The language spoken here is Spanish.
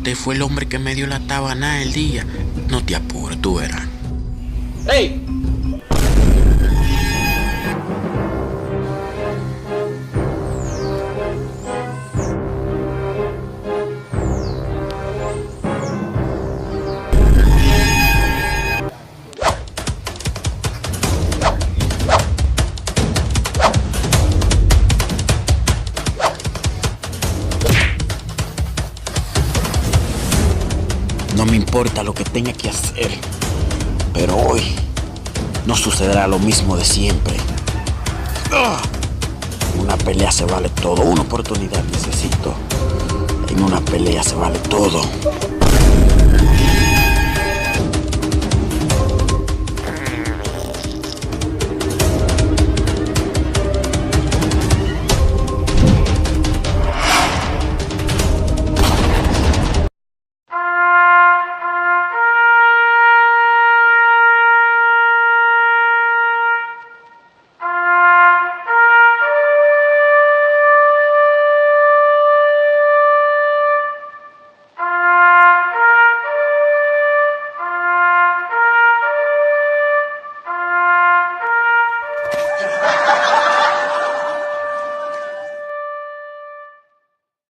bigote fue el hombre que me dio la tabana el día. No te apures, tú verás. ¡Ey! No me importa lo que tenga que hacer, pero hoy no sucederá lo mismo de siempre. En una pelea se vale todo, una oportunidad necesito. En una pelea se vale todo.